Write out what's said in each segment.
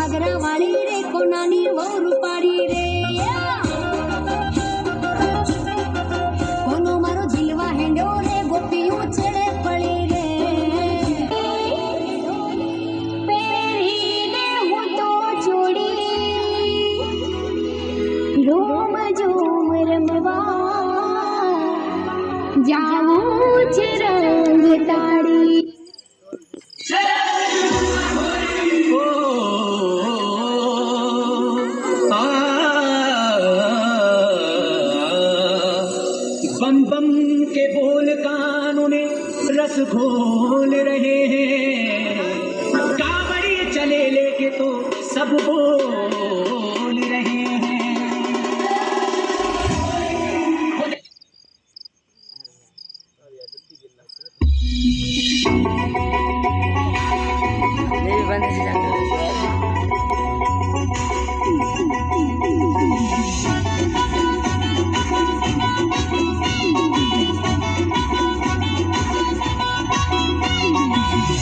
घाघरा वाली रे कोनानी वो रूपाड़ी रे कोनो मारो झिलवा हेंडो रे गोपियों चढ़े पड़ी रे पेरी ने हूँ तो जोड़ी रोम जोम रमवा जाऊं रंग ताड़ी बम बम के बोल कानों में रस घोल रहे हैं कांवड़ी चले लेके तो सब बोल रहे हैं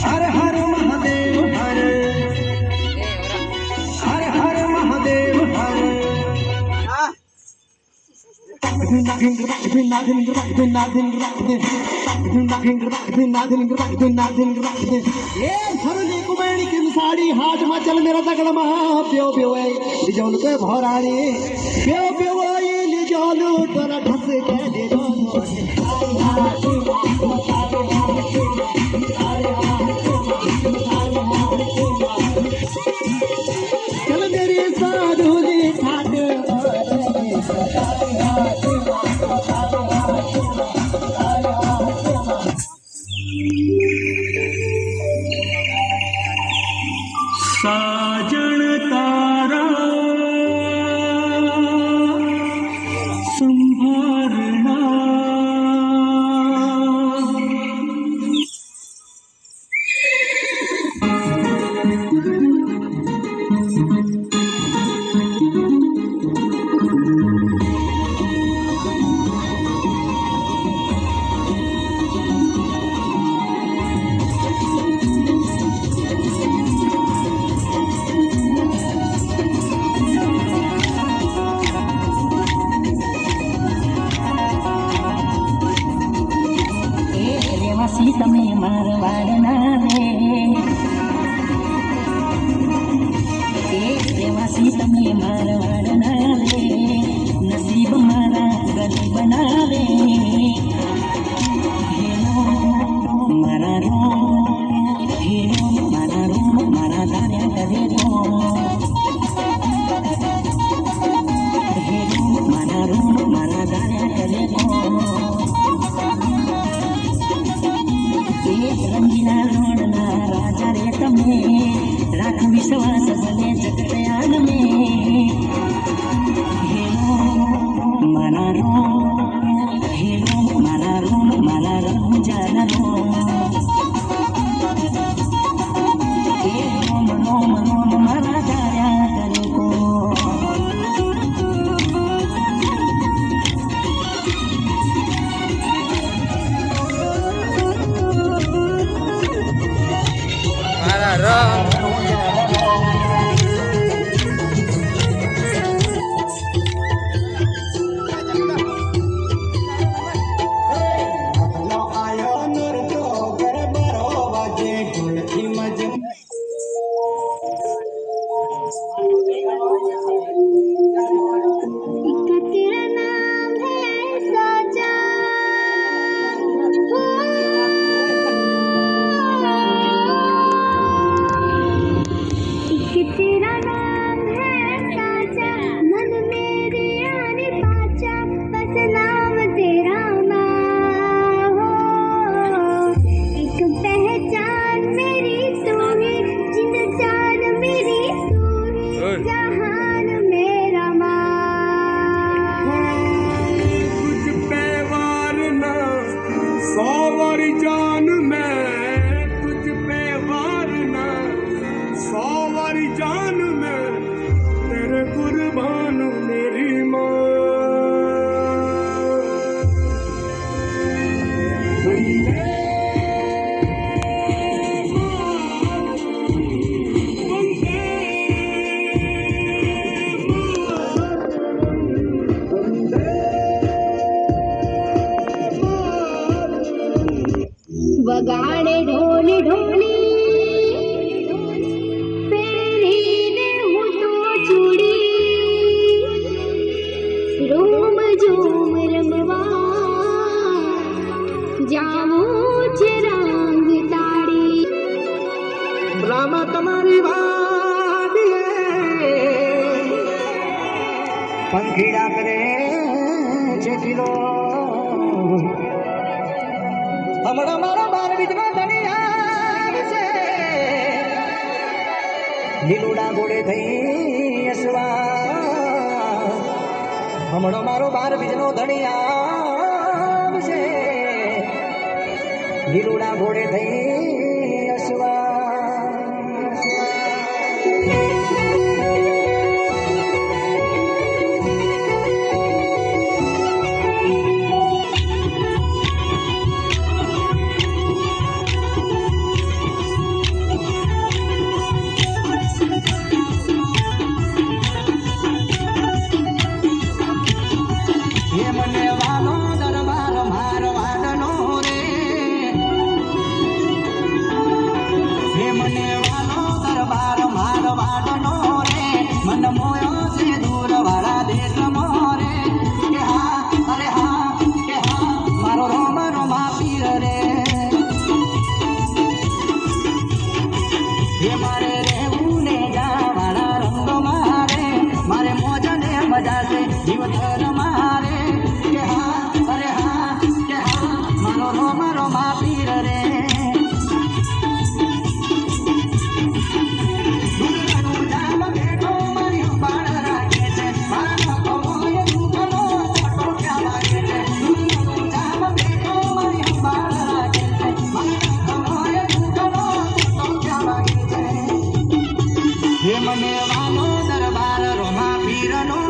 हर हर महादेव हर हर हर महादेव हर कुमारी की साड़ी हाथ में चल मेरा तगड़ महा प्यो प्यो लिजोल के भरानी प्यो प्यो लिजोल तोरा ढस के चल मेरी साधु जी ठाट साजन तारा संभारना તમે મારવાડના રે દેવાસી તમે મારવાડના રે નસીબ મારા ગરીબના રે મારા રોમ મારા દાર્યા કરે મારા રોમ મારા દાર્યા કરે રંગીના રોડના રાજા રે તમે રાખ વિશ્વાસ ભલે જગતયાન મે મારા રોમ મારા રંજાન રોમ રોમ મારા દાર્યા કરે કો પંખીડા કરે છે કિલો હમણાં મારો 12 બીજનો ધણી આવશે લીલુડા ઘોડે થઈ અસવા હમણાં મારો 12 બીજનો ધણી આવશે લીલુડા ઘોડે થઈ અસવા જીવન મારે કે હા અરે હા કે હા મારો રોમા પીર રે મને વાલો દરબાર રોમા પીરનો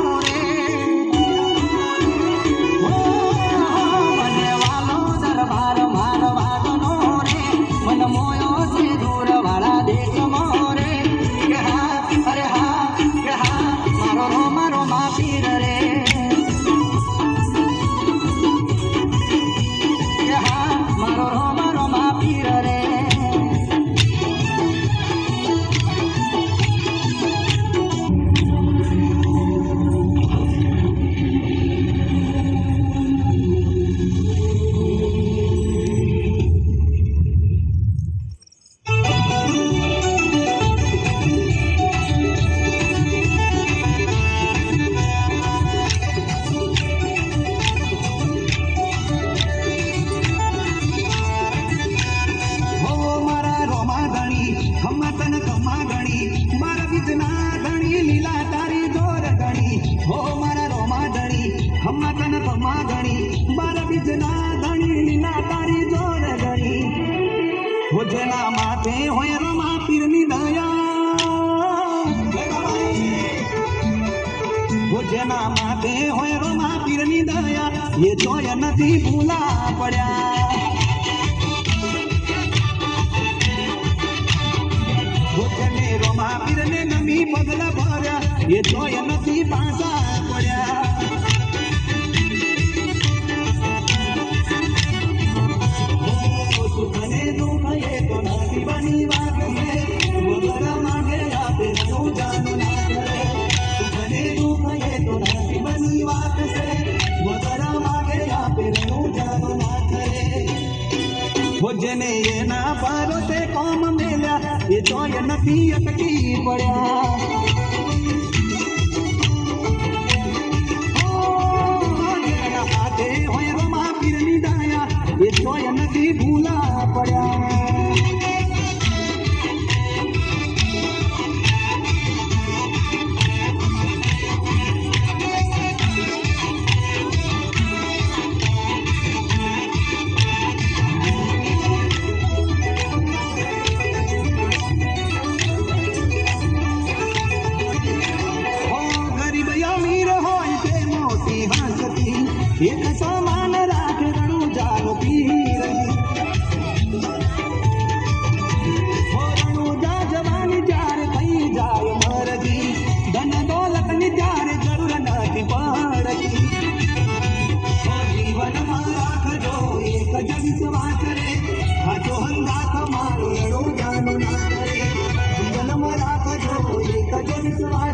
જેના માથે હોય રમા પીરની દયા જેના માથે હોય રમા પીરની દયા એ જોય નથી ભૂલા પડ્યા જેને રમા પીરને નમી પગલા ભર્યા એ જોય નથી પાછા પડ્યા જેને એના ભરોસે કોમ મેલ્યા એ જોય નથી અટકી પડ્યા જેના હાથે હોય રમા પીરની દયા એ જોય નથી ભૂલા પડ્યા એક સમાન રાખ રણું જાનો પીર રણું જા જવાની જ્યારે થઈ જાય મરજી ધન દોલત ની ત્યારે જરૂર નથી પડતી જીવનમાં રાખજો એક જ વિશ્વાસ રે હાજો હંગા તમારો રણું જાનો ના કરે જીવનમાં રાખજો એક જ વિશ્વાસ